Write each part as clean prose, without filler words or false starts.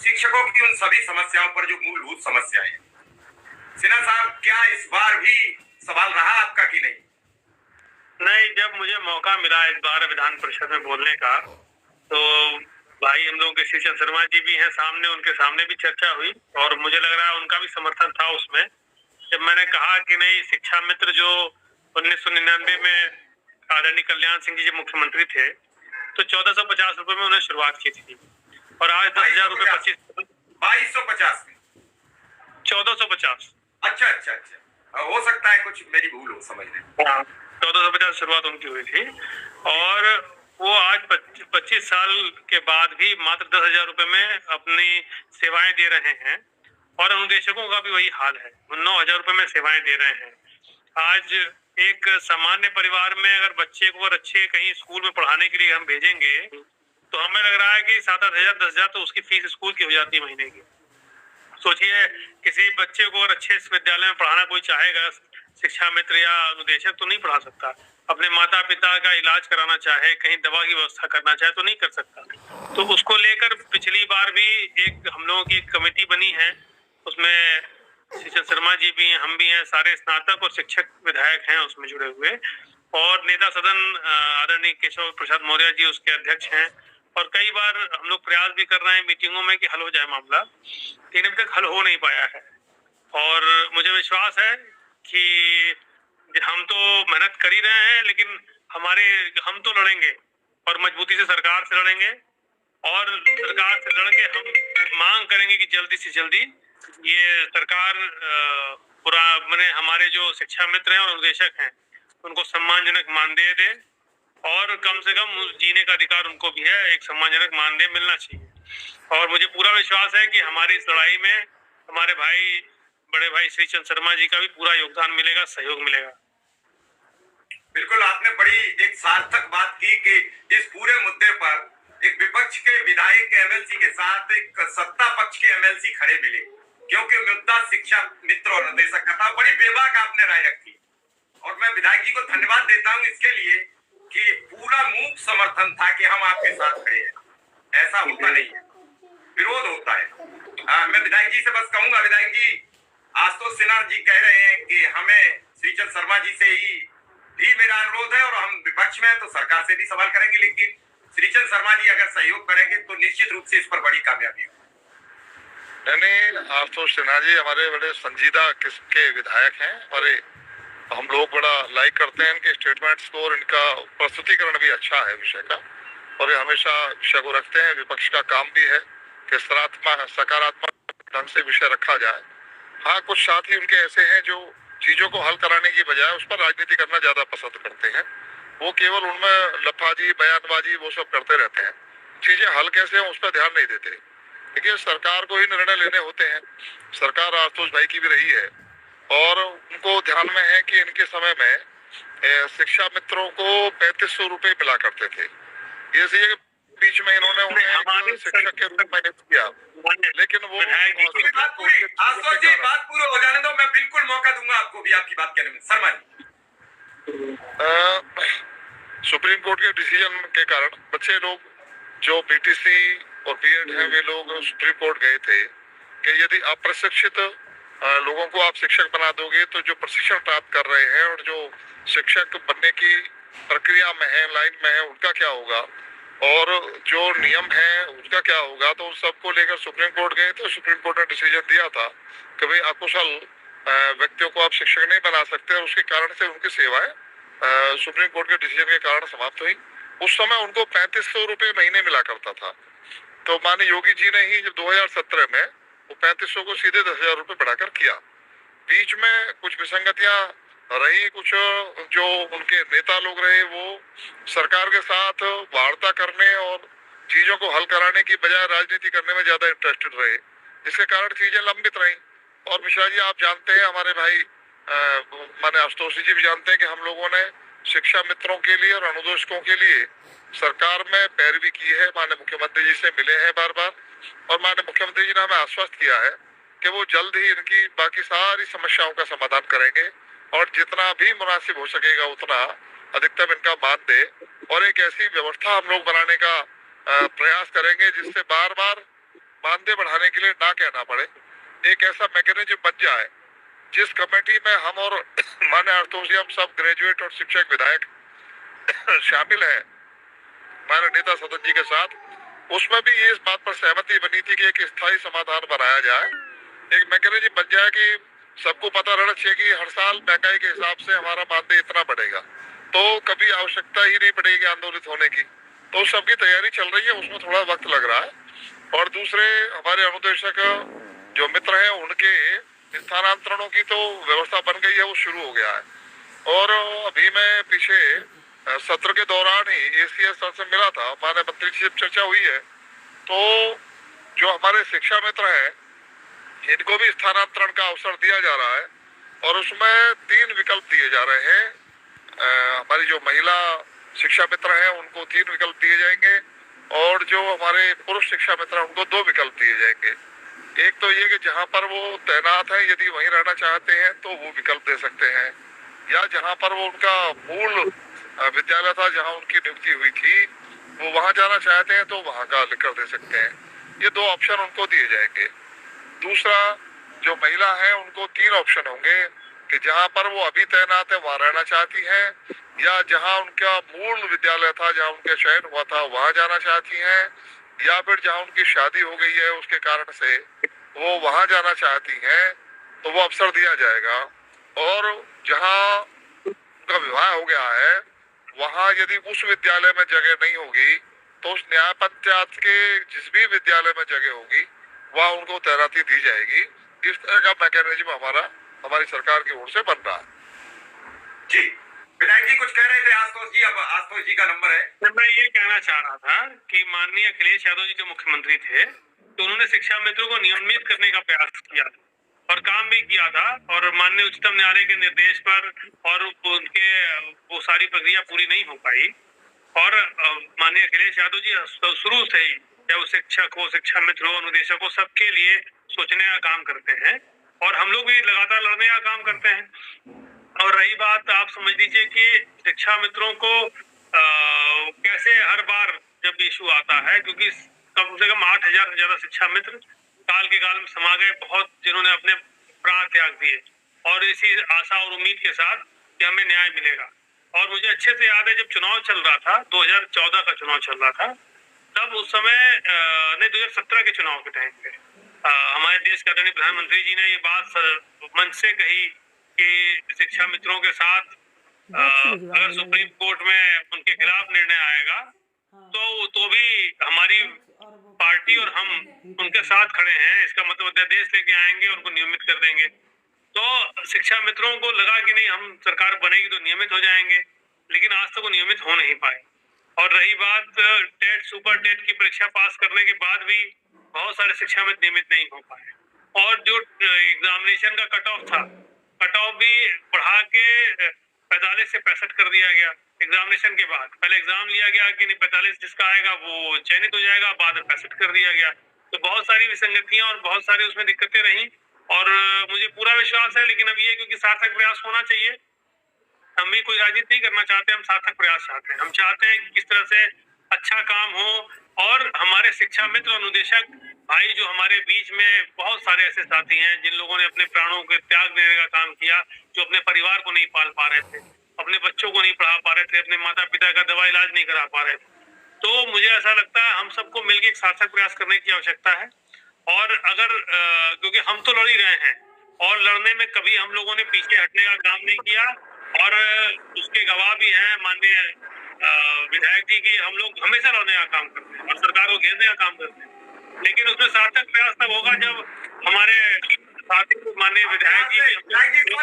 शिक्षकों की उन सभी समस्याओं पर जो मूलभूत समस्याएं हैं। सिन्हा साहब, क्या इस बार भी सवाल रहा आपका कि नहीं? नहीं, जब मुझे मौका मिला इस बार विधान परिषद में बोलने का, तो भाई हम लोगों के श्रीचंद शर्मा जी भी हैं सामने, उनके सामने भी चर्चा हुई और मुझे लग रहा है उनका भी समर्थन था उसमें। जब मैंने कहा कि नहीं, शिक्षा मित्र जो 1999 में आदरणीय कल्याण सिंह जी जब मुख्यमंत्री थे, तो 1450 रुपए में उन्हें शुरुआत की थी और आज 10,000 रुपए 2250 में 1450। अच्छा अच्छा अच्छा, हो सकता है कुछ मेरी भूल हो समझने। हाँ, 1450 शुरुआत उनकी हुई थी और वो आज 25 साल के बाद भी मात्र 10,000 रुपए में अपनी सेवाएं दे रहे हैं और अनुदेशकों का भी वही हाल है, 9,000 रुपए में सेवाएं दे रहे हैं। आज एक सामान्य परिवार में अगर बच्चे को अच्छे कहीं स्कूल में पढ़ाने के लिए हम भेजेंगे, तो हमें लग रहा है कि 7-8 हजार 10,000 तो उसकी फीस स्कूल की हो जाती है महीने की। सोचिए, किसी बच्चे को अगर अच्छे विद्यालय में पढ़ाना कोई चाहेगा, शिक्षा मित्र या अनुदेशक तो नहीं पढ़ा सकता। अपने माता पिता का इलाज कराना चाहे, कहीं दवा की व्यवस्था करना चाहे तो नहीं कर सकता। तो उसको लेकर पिछली बार भी एक हम लोगों की एक कमेटी बनी है, उसमें श्रीचंद शर्मा जी भी हैं, हम भी हैं, सारे स्नातक और शिक्षक विधायक हैं उसमें जुड़े हुए, और नेता सदन आदरणीय केशव प्रसाद मौर्य जी उसके अध्यक्ष हैं। और कई बार हम लोग प्रयास भी कर रहे हैं मीटिंगों में कि हल हो जाए मामला, लेकिन अभी तक हल हो नहीं पाया है। और मुझे विश्वास है कि हम तो मेहनत कर ही रहे हैं, लेकिन हम तो लड़ेंगे और मजबूती से सरकार से लड़ेंगे और सरकार से लड़के हम मांग करेंगे कि जल्दी से जल्दी ये सरकार पूरा मैंने हमारे जो शिक्षा मित्र हैं और अनुदेशक हैं उनको सम्मानजनक मानदेय दे, और कम से कम जीने का अधिकार उनको भी है, एक सम्मानजनक मानदेय मिलना चाहिए। और मुझे पूरा विश्वास है कि हमारी इस लड़ाई में हमारे भाई, बड़े भाई श्रीचंद शर्मा जी का भी पूरा योगदान मिलेगा, सहयोग मिलेगा। बिल्कुल, आपने बड़ी एक सार्थक बात की कि इस पूरे मुद्दे पर एक विपक्ष के विधायक एमएलसी के साथ एक सत्ता पक्ष के एमएलसी खड़े मिले, क्योंकि मुद्दा शिक्षा मित्र और निर्देशक का था। बड़ी बेबाक आपने राय रखी और मैं विधायक जी को धन्यवाद देता हूं इसके लिए कि पूरा मूक समर्थन था कि हम आपके साथ खड़े हैं। ऐसा होता नहीं है, विरोध होता है। मैं विधायक जी से बस कहूंगा, विधायक जी, आशुतोष सिन्हा जी कह रहे हैं कि हमें श्रीचंद शर्मा जी से ही भी मेरा अनुरोध है और हम विपक्ष में तो सरकार से भी सवाल करेंगे, लेकिन श्रीचंद शर्मा जी अगर सहयोग करेंगे तो निश्चित रूप से इस पर बड़ी कामयाबी होगी। नहीं, आशुतोष सिन्हा जी हमारे बड़े संजीदा किस्म के विधायक हैं और हम लोग बड़ा लाइक करते हैं इनके स्टेटमेंट्स को और इनका प्रस्तुतिकरण भी अच्छा है विषय का, और ये हमेशा विषय को रखते हैं। विपक्ष का काम भी है कि सकारात्मक ढंग से विषय रखा जाए। हाँ, कुछ साथी उनके ऐसे हैं जो चीजों को हल कराने की बजाय उस पर राजनीति करना ज्यादा पसंद करते हैं। वो केवल उनमें लफाजी बयानबाजी वो सब करते रहते हैं, चीजें हल कैसे हो उस पर ध्यान नहीं देते। देखिए, सरकार को ही निर्णय लेने होते हैं। सरकार आशुतोष भाई की भी रही है और उनको ध्यान में है कि इनके समय में शिक्षा मित्रों को 3500 रुपए मिला करते थे। ये बीच में इन्होंने उन्हें शिक्षक के रूप में किया, लेकिन वो आशुतोष जी बात पूरी हो जाने दो, मैं बिल्कुल मौका दूंगा आपको भी आपकी बात कहने में। शर्मा जी, सुप्रीम कोर्ट के डिसीजन के कारण बच्चे लोग जो बीटीसी और बीएड हैं वे लोग सुप्रीम कोर्ट गए थे कि यदि अप्रशिक्षित लोगों को आप शिक्षक बना दोगे तो जो प्रशिक्षण प्राप्त कर रहे हैं और जो शिक्षक बनने की प्रक्रिया में है, लाइन में है, उनका क्या होगा और जो नियम है उसका क्या होगा। तो उस सबको लेकर सुप्रीम कोर्ट गए तो सुप्रीम कोर्ट ने डिसीजन दिया था कि भाई अकुशल व्यक्तियों को आप शिक्षक नहीं बना सकते, और उसके कारण से उनकी सेवाएं सुप्रीम कोर्ट के डिसीजन के कारण समाप्त हुई। उस समय उनको 3500 रुपए महीने मिला करता था। तो माननीय योगी जी ने ही जब 2017 में वो 3500 को सीधे 10,000 रुपए बढ़ाकर किया। बीच में कुछ विसंगतियां रही, कुछ जो उनके नेता लोग रहे वो सरकार के साथ वार्ता करने और चीजों को हल कराने की बजाय राजनीति करने में ज्यादा इंटरेस्टेड रहे, जिसके कारण चीजें लंबित रही। और मिश्रा जी आप जानते हैं, हमारे भाई माने आशुतोष जी भी जानते हैं कि हम लोगों ने शिक्षा मित्रों के लिए और अनुदेशकों के लिए सरकार में पैरवी की है। माननीय मुख्यमंत्री जी से मिले हैं बार बार, और माननीय मुख्यमंत्री जी ने हमें आश्वस्त किया है कि वो जल्द ही इनकी बाकी सारी समस्याओं का समाधान करेंगे और जितना भी मुनासिब हो सकेगा उतना अधिकतम इनका मानदेय और एक ऐसी व्यवस्था हम लोग बनाने का प्रयास करेंगे जिससे बार बार मानदेय बढ़ाने के लिए ना कहना पड़े, एक ऐसा मैकेनिज्म बन जाए जिस कमेटी में हम और मान्य आशुतोष जी हम सब ग्रेजुएट और शिक्षक विधायक शामिल हैं हमारे नेता सदन जी के साथ, उसमें भी ये इस बात पर सहमति बनी थी कि एक स्थायी समाधान बनाया जाए, एक मैकेनिज्म बन जाए कि सबको पता रहना चाहिए कि हर साल महंगाई के हिसाब से हमारा मानदेय इतना बढ़ेगा, तो कभी आवश्यकता ही नहीं पड़ेगी आंदोलित होने की। तो सबकी तैयारी चल रही है, उसमें थोड़ा वक्त लग रहा है। और दूसरे हमारे अनुदेशक जो मित्र हैं उनके स्थानांतरणों की तो व्यवस्था बन गई है, वो शुरू हो गया है। और अभी मैं पीछे सत्र के दौरान ही एसीएस सर से मिला था, हमारे मंत्री जी से चर्चा हुई है, तो जो हमारे शिक्षा मित्र हैं इनको भी स्थानांतरण का अवसर दिया जा रहा है और उसमें 3 विकल्प दिए जा रहे हैं। हमारी जो महिला शिक्षा मित्र हैं उनको 3 विकल्प दिए जाएंगे और जो हमारे पुरुष शिक्षा मित्र हैं उनको 2 विकल्प दिए जाएंगे। एक तो ये कि जहां पर वो तैनात है यदि वहीं रहना चाहते हैं तो वो विकल्प दे सकते हैं, या जहां पर वो उनका मूल विद्यालय था जहां उनकी नियुक्ति हुई थी वो वहां जाना चाहते हैं तो वहां का लिखकर दे सकते हैं। ये 2 ऑप्शन उनको दिए जाएंगे। दूसरा, जो महिला है उनको 3 ऑप्शन होंगे कि जहां पर वो अभी तैनात है वहां रहना चाहती हैं, या जहां उनका मूल विद्यालय था जहां उनका चयन हुआ था वहां जाना चाहती हैं, या फिर जहां उनकी शादी हो गई है उसके कारण से वो वहां जाना चाहती हैं तो वो अवसर दिया जाएगा। और जहां उनका विवाह हो गया है वहां यदि उस विद्यालय में जगह नहीं होगी तो उस न्याय पंचायत के जिस भी विद्यालय में जगह होगी वहां उनको तैनाती दी जाएगी। इस तरह का मैकेनिज्म हमारी सरकार की ओर से बन रहा है। जी विधायक जी कुछ कह रहे थे आशुतोष जी, अब आशुतोष जी का नंबर है। मैं ये कहना चाह रहा था कि माननीय अखिलेश यादव जी जो मुख्यमंत्री थे तो उन्होंने शिक्षा मित्रों को नियमित करने का प्रयास किया और काम भी किया था, और माननीय उच्चतम न्यायालय के निर्देश पर और उनके वो सारी प्रक्रिया पूरी नहीं हो पाई। और माननीय अखिलेश यादव जी शुरू से ही चाहे वो शिक्षक हो, शिक्षा मित्र हो, अनुदेशक हो, सबके लिए सोचने का काम करते हैं और हम लोग भी लगातार लड़ने का काम करते हैं। और रही बात, आप समझ लीजिए कि शिक्षा मित्रों को कैसे हर बार जब इशू आता है, क्योंकि कम से कम 8,000 से ज्यादा शिक्षा मित्र काल के काल में समा गए, बहुत जिन्होंने अपने प्राण त्याग दिए और इसी आशा और उम्मीद के साथ कि हमें न्याय मिलेगा। और मुझे अच्छे से याद है जब चुनाव चल रहा था, 2014 का चुनाव चल रहा था, तब उस समय नहीं 2017 के चुनाव के टाइम पे हमारे देश के आदरणीय प्रधानमंत्री जी ने ये बात मंच से कही कि शिक्षा मित्रों के साथ अगर सुप्रीम कोर्ट में उनके खिलाफ निर्णय आएगा तो भी हमारी पार्टी और हम उनके साथ खड़े हैं, इसका मतलब अध्यादेश लेके आएंगे, उनको नियमित कर देंगे। तो शिक्षा मित्रों को लगा कि नहीं हम सरकार बनेगी तो नियमित हो जाएंगे, लेकिन आज तक वो नियमित हो नहीं पाए। और रही बात टेट सुपर टेट की परीक्षा पास करने के बाद भी बहुत सारे शिक्षा मित्र नियमित नहीं हो पाए। और जो एग्जामिनेशन का कट ऑफ था, कट ऑफ भी बढ़ा के 45 से 65 कर दिया गया एग्जामिनेशन के बाद। पहले एग्जाम लिया गया कि नहीं 45 जिसका आएगा वो चयनित हो जाएगा, बाद में 65 कर दिया गया। तो बहुत सारी विसंगतियां और बहुत सारी उसमें दिक्कतें रही और मुझे पूरा विश्वास है, लेकिन अब ये क्योंकि सार्थक प्रयास होना चाहिए, हम भी कोई राजनीति नहीं करना चाहते, हम सार्थक प्रयास चाहते हैं। हम चाहते हैं कि किस तरह से अच्छा काम हो और हमारे शिक्षा मित्र अनुदेशक भाई जो हमारे बीच में बहुत सारे ऐसे साथी हैं जिन लोगों ने अपने प्राणों के त्याग देने का काम किया, जो अपने परिवार को नहीं पाल पा रहे थे, अपने बच्चों को नहीं पढ़ा पा रहे थे, अपने माता पिता का दवा इलाज नहीं करा पा रहे थे। तो मुझे ऐसा लगता है हम सबको मिलकर एक सार्थक प्रयास करने की आवश्यकता है। और अगर क्योंकि हम तो लड़ ही रहे हैं और लड़ने में कभी हम लोगों ने पीछे हटने का काम नहीं किया और उसके गवाह भी हैं माननीय विधायक जी की, हम लोग हमेशा लड़ने का काम करते हैं और सरकार को घेरने का काम करते हैं। लेकिन उसमें सार्थक प्रयास तब होगा जब हमारे साथी माननीय विधायक जी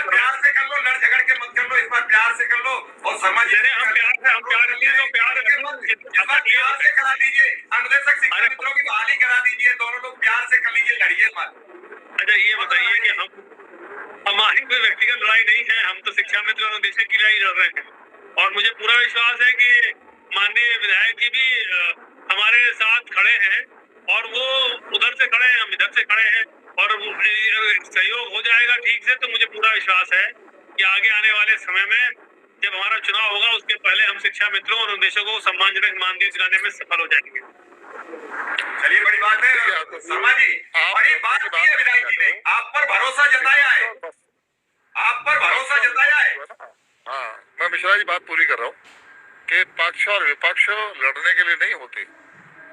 प्यार से कर लो, लड़ झगड़ के मत कर लो, इस बार प्यार से कर लो और समझ हम प्यार से करा दीजिए। अनुदेशक शिक्षा मित्रों की बहाली करा दीजिए, दोनों लोग प्यार से कर लीजिए, लड़िए मत। अच्छा ये बताइए कि हमारी कोई व्यक्तिगत लड़ाई नहीं है, हम तो शिक्षा मित्र और अनुदेशक की लड़ाई लड़ रहे हैं और मुझे पूरा विश्वास है कि माननीय विधायक जी भी हमारे साथ खड़े हैं और वो उधर से खड़े हैं, हम इधर से खड़े हैं और सहयोग हो जाएगा ठीक से। तो मुझे पूरा विश्वास है कि आगे आने वाले समय में जब हमारा चुनाव होगा उसके पहले हम शिक्षा मित्रों और अनुदेशकों को सम्मानजनक मानदेय दिलाने में सफल हो जाएंगे। चलिए, बड़ी बात है शर्मा जी, बड़ी बात की है विधायक जी ने, आप पर भरोसा जताया है, आप पर भरोसा जताया है। हाँ, मैं मिश्रा जी बात पूरी कर रहा हूँ कि पक्ष और विपक्ष लड़ने के लिए नहीं होते।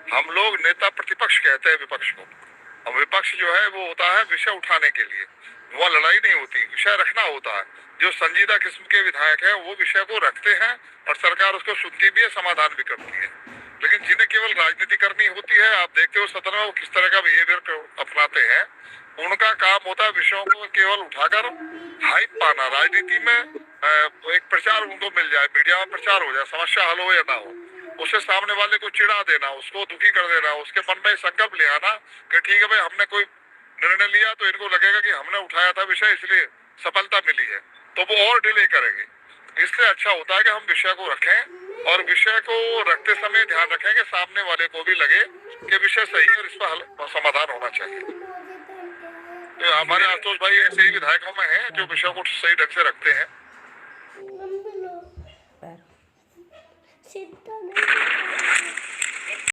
हम लोग नेता प्रतिपक्ष कहते हैं विपक्ष को, और विपक्ष जो है वो होता है विषय उठाने के लिए। वहाँ लड़ाई नहीं होती, विषय रखना होता है। जो संजीदा किस्म के विधायक हैं वो विषय को रखते हैं और सरकार उसको सुनती भी है, समाधान भी करती है। लेकिन जिन्हें केवल राजनीति करनी होती है, आप देखते हो सदन में वो किस तरह का बिहेवियर अपनाते हैं। उनका काम होता है विषयों को केवल उठाकर हाइप पाना। राजनीति में एक प्रचार उनको मिल जाए, मीडिया में प्रचार हो जाए, समस्या हल हो या ना हो, उससे सामने वाले को चिढ़ा देना, उसको दुखी कर देना, उसके मन में संकल्प ले आना कि ठीक है भाई हमने कोई निर्णय लिया तो इनको लगेगा कि हमने उठाया था विषय इसलिए सफलता मिली है, तो वो और डिले करेंगे। इससे अच्छा होता है कि हम विषय को रखें और विषय को रखते समय ध्यान रखें कि सामने वाले को भी लगे कि विषय सही है और इस पर समाधान होना चाहिए। तो हमारे आशुतोष भाई ऐसे ही विधायकों में हैं जो विषय को सही ढंग से रखते हैं। सीधा नहीं